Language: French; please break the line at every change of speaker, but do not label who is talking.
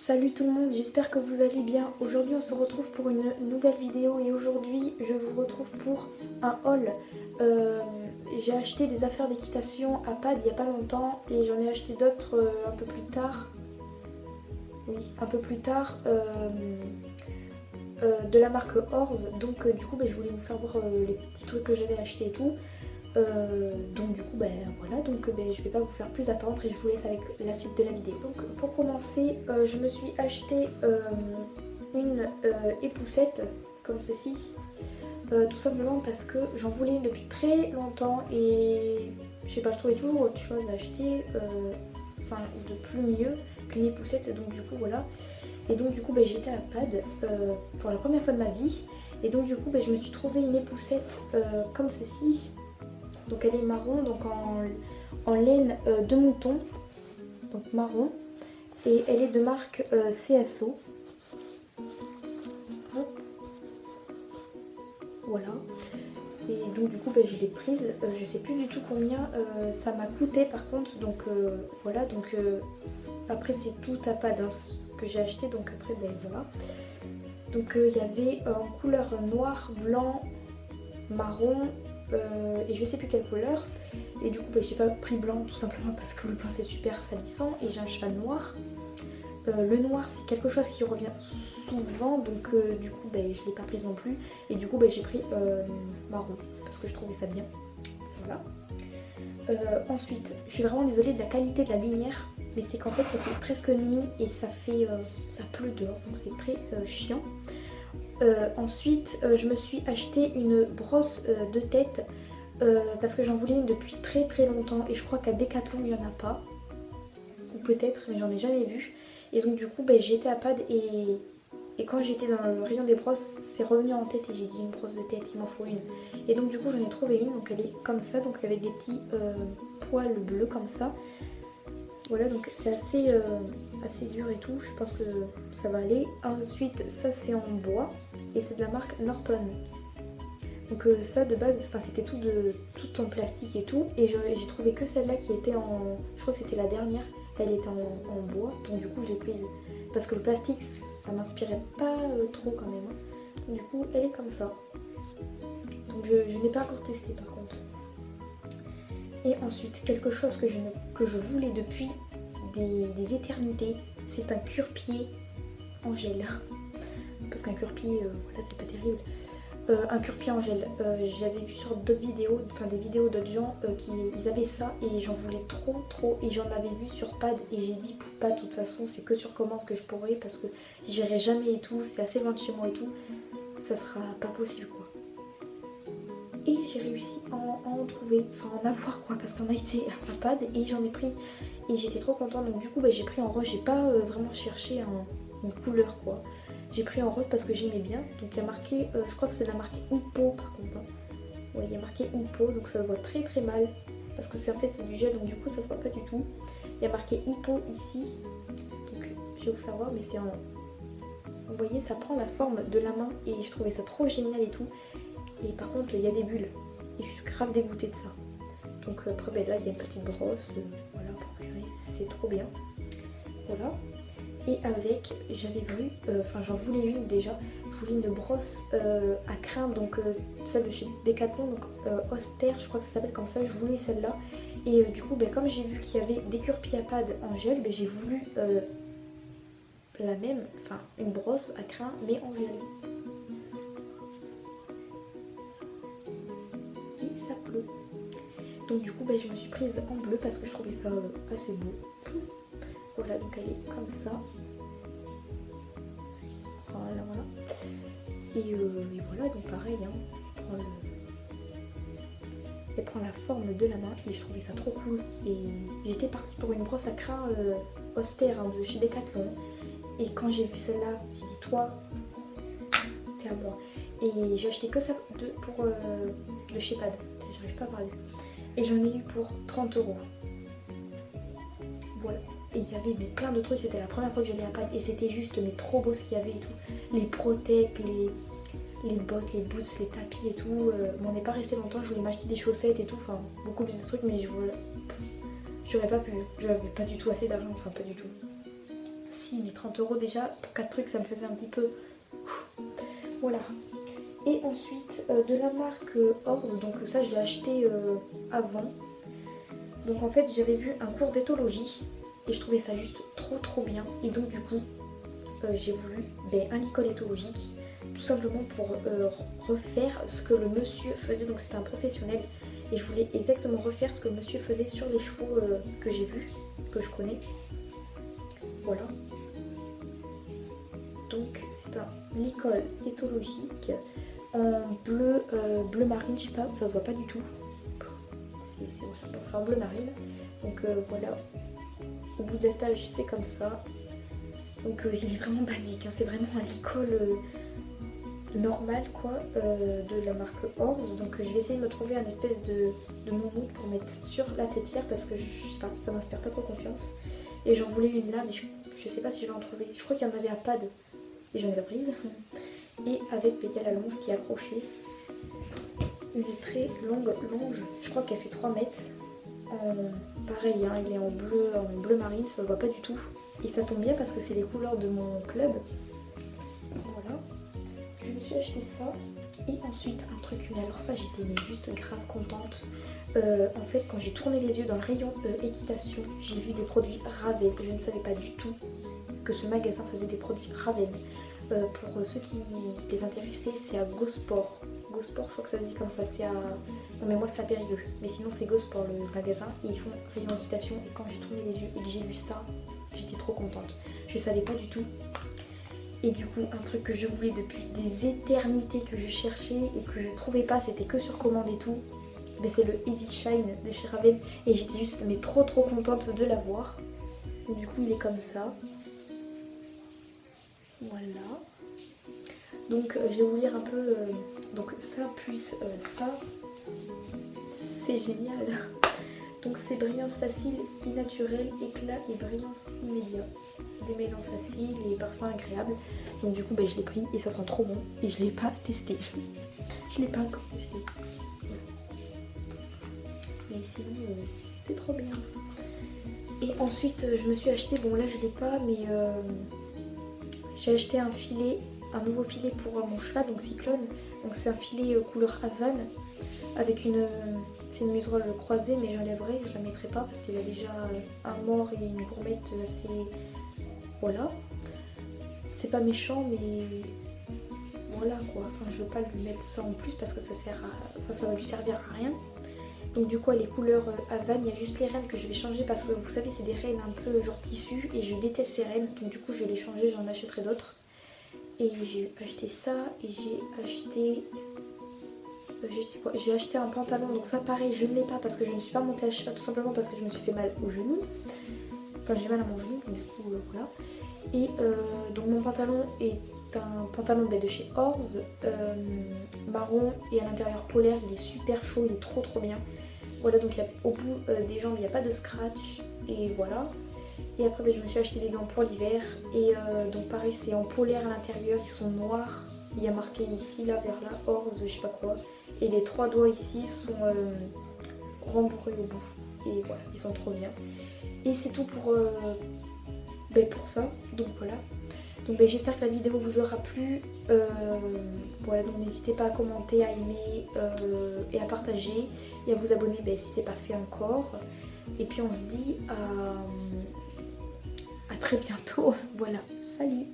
Salut tout le monde, j'espère que vous allez bien. Aujourd'hui on se retrouve pour une nouvelle vidéo et aujourd'hui je vous retrouve pour un haul. J'ai acheté des affaires d'équitation à Pad il n'y a pas longtemps et j'en ai acheté d'autres un peu plus tard. Oui, un peu plus tard de la marque Orz. Donc du coup je voulais vous faire voir les petits trucs que j'avais achetés et tout. Donc du coup voilà, je vais pas vous faire plus attendre et je vous laisse avec la suite de la vidéo. Donc pour commencer, je me suis acheté une époussette comme ceci, tout simplement parce que j'en voulais une depuis très longtemps et je sais pas, je trouvais toujours autre chose à acheter, enfin de plus mieux qu'une époussette, donc du coup voilà. Et donc du coup j'étais à Pad pour la première fois de ma vie et donc du coup je me suis trouvé une époussette comme ceci. Donc elle est marron, donc en laine de mouton, donc marron, et elle est de marque CSO. Hop. Voilà. Et donc du coup je l'ai prise, je sais plus du tout combien ça m'a coûté par contre, donc voilà, donc après c'est tout à Pad hein, ce que j'ai acheté, donc après voilà. Donc il y avait en couleur noir, blanc, marron, et je sais plus quelle couleur, et du coup j'ai pas pris blanc tout simplement parce que le blanc c'est super salissant et j'ai un cheval noir. Le noir c'est quelque chose qui revient souvent, donc du coup je l'ai pas prise non plus et du coup j'ai pris marron parce que je trouvais ça bien. Voilà. Ensuite je suis vraiment désolée de la qualité de la lumière, mais c'est qu'en fait ça fait presque nuit et ça pleut dehors, donc c'est très chiant. Ensuite je me suis acheté une brosse de tête parce que j'en voulais une depuis très très longtemps et je crois qu'à Decathlon il n'y en a pas, ou peut-être, mais j'en ai jamais vu. Et donc du coup j'étais à Pad et quand j'étais dans le rayon des brosses c'est revenu en tête et j'ai dit une brosse de tête, il m'en faut une. Et donc du coup j'en ai trouvé une, donc elle est comme ça, donc avec des petits poils bleus comme ça. Voilà, donc c'est assez dur et tout, je pense que ça va aller. Ensuite ça c'est en bois et c'est de la marque Norton. Donc ça de base, c'était tout en plastique et tout, et j'ai trouvé que celle-là qui était en, je crois que c'était la dernière, elle était en bois, donc du coup je l'ai prise. Parce que le plastique ça m'inspirait pas trop quand même. Donc, du coup elle est comme ça. Donc je n'ai pas encore testé par contre. Et ensuite quelque chose que je voulais depuis des éternités, c'est un cure-pied en gel. Parce qu'un cure-pied, voilà, c'est pas terrible. Un cure-pied en gel, j'avais vu sur d'autres vidéos, des vidéos d'autres gens ils avaient ça et j'en voulais trop et j'en avais vu sur Pad et j'ai dit pas, de toute façon c'est que sur commande que je pourrais parce que j'irai jamais et tout, c'est assez loin de chez moi et tout, ça sera pas possible quoi. Et j'ai réussi à en trouver, en avoir quoi, parce qu'on a été à Pad et j'en ai pris et j'étais trop contente, donc du coup j'ai pris en rose, j'ai pas vraiment cherché une couleur quoi. J'ai pris en rose parce que j'aimais bien, donc il y a marqué, je crois que c'est la marque Hippo par contre. Hein. Ouais, il y a marqué Hippo, donc ça se voit très très mal, parce que en fait c'est du gel, donc du coup ça se voit pas du tout. Il y a marqué Hippo ici, donc je vais vous faire voir, mais c'est en... Vous voyez, ça prend la forme de la main et je trouvais ça trop génial et tout. Et par contre il y a des bulles, et je suis grave dégoûtée de ça. Donc après là il y a une petite brosse, voilà, pour curer, c'est trop bien. Voilà. Et avec, j'avais vu, j'en voulais une déjà, je voulais une brosse à crin, donc celle de chez Decathlon, donc Austère, je crois que ça s'appelle comme ça, je voulais celle-là. Et du coup, comme j'ai vu qu'il y avait des cure-pieds à Pad en gel, j'ai voulu la même, une brosse à crin, mais en gel. Et ça pleut. Donc du coup, je me suis prise en bleu parce que je trouvais ça assez beau. Voilà, donc elle est comme ça. Voilà. Et voilà, donc pareil, hein, elle prend la forme de la main et je trouvais ça trop cool. Et j'étais partie pour une brosse à crin austère de chez Decathlon. Et quand j'ai vu celle-là, j'ai dit toi, t'es à moi. Et j'ai acheté que ça de chez Pad, j'arrive pas à parler. Et j'en ai eu pour 30 €. Voilà. Et il y avait plein de trucs, c'était la première fois que j'allais à Pad et c'était juste trop beau ce qu'il y avait et tout. Les protèques, les bottes, les boots, les tapis et tout. On n'est pas resté longtemps, je voulais m'acheter des chaussettes et tout, beaucoup plus de trucs, mais j'aurais pas pu. J'avais pas du tout assez d'argent, pas du tout. si, mais 30 € déjà pour 4 trucs ça me faisait un petit peu... Voilà. Et ensuite de la marque Orz, donc ça j'ai acheté avant. Donc en fait j'avais vu un cours d'éthologie et je trouvais ça juste trop bien. Et donc du coup j'ai voulu un licol éthologique, tout simplement pour refaire ce que le monsieur faisait. Donc c'était un professionnel et je voulais exactement refaire ce que le monsieur faisait sur les chevaux que j'ai vus, que je connais. Voilà. Donc c'est un licol éthologique en bleu marine, je sais pas, ça se voit pas du tout. C'est en bleu marine. Donc voilà, au bout d'étage c'est comme ça. Donc il est vraiment basique, hein. C'est vraiment un licol normal quoi, de la marque Orz. Donc je vais essayer de me trouver un espèce de moumoute pour mettre sur la tétière parce que je sais pas, ça m'inspire pas trop confiance. Et j'en voulais une là mais je sais pas si je vais en trouver. Je crois qu'il y en avait à Pad et j'en ai pas prise. Et avec il y a la longe qui est accrochée. Une très longue longe, je crois qu'elle fait 3 mètres. Pareil, hein, il est en bleu marine, ça se voit pas du tout. Et ça tombe bien parce que c'est les couleurs de mon club. Voilà. Je me suis acheté ça. Et ensuite un truc, mais alors ça j'étais juste grave contente. En fait quand j'ai tourné les yeux dans le rayon équitation, j'ai vu des produits Ravel. Je ne savais pas du tout que ce magasin faisait des produits Ravel. Pour ceux qui les intéressaient, c'est à Gosport. Gosport, je crois que ça se dit comme ça, c'est à... Non mais moi c'est à Périgueux, mais sinon c'est Gosport le magasin. Et ils font rayon équitation et quand j'ai tourné les yeux et que j'ai vu ça, j'étais trop contente. Je savais pas du tout. Et du coup un truc que je voulais depuis des éternités, que je cherchais et que je trouvais pas, c'était que sur commande et tout. Mais c'est le Easy Shine de chez Raven et j'étais juste mais trop contente de l'avoir. Du coup il est comme ça. Voilà. Donc je vais vous lire un peu, donc ça plus ça, c'est génial. Donc c'est brillance facile et naturelle, éclat et brillance immédiat. Démêlant facile et parfum agréable. Donc du coup je l'ai pris et ça sent trop bon et je l'ai pas testé. Je l'ai pas encore testé. Mais sinon c'est trop bien. Et ensuite je me suis acheté, bon là je l'ai pas mais j'ai acheté un filet, un nouveau filet pour mon cheval, donc Cyclone. Donc c'est un filet couleur Havane avec c'est une muserolle croisée mais j'enlèverai, je la mettrai pas parce qu'il a déjà un mort et une gourmette, c'est... Voilà. C'est pas méchant mais voilà quoi, enfin je veux pas lui mettre ça en plus parce que ça sert à... Enfin ça va lui servir à rien. Donc du coup les couleurs Havane, il y a juste les rênes que je vais changer parce que vous savez c'est des rênes un peu genre tissu et je déteste ces rênes. Donc du coup je vais les changer, j'en achèterai d'autres. Et j'ai acheté ça et j'ai acheté quoi? J'ai acheté un pantalon, donc ça pareil je ne l'ai pas parce que je ne suis pas montée à cheval, tout simplement parce que je me suis fait mal au genou. Enfin j'ai mal à mon genou, donc du coup voilà. Et donc mon pantalon est un pantalon de chez Orz, marron et à l'intérieur polaire, il est super chaud, il est trop bien. Voilà, donc au bout des jambes il n'y a pas de scratch et voilà. Et après je me suis acheté des gants pour l'hiver et donc pareil c'est en polaire à l'intérieur, ils sont noirs. Il y a marqué ici là vers là Orz je sais pas quoi. Et les 3 doigts ici sont rembourrés au bout. Et voilà, ils sont trop bien. Et c'est tout pour ça, donc voilà. Donc j'espère que la vidéo vous aura plu. Voilà, donc n'hésitez pas à commenter, à aimer et à partager et à vous abonner si c'est pas fait encore. Et puis on se dit à très bientôt. Voilà, salut!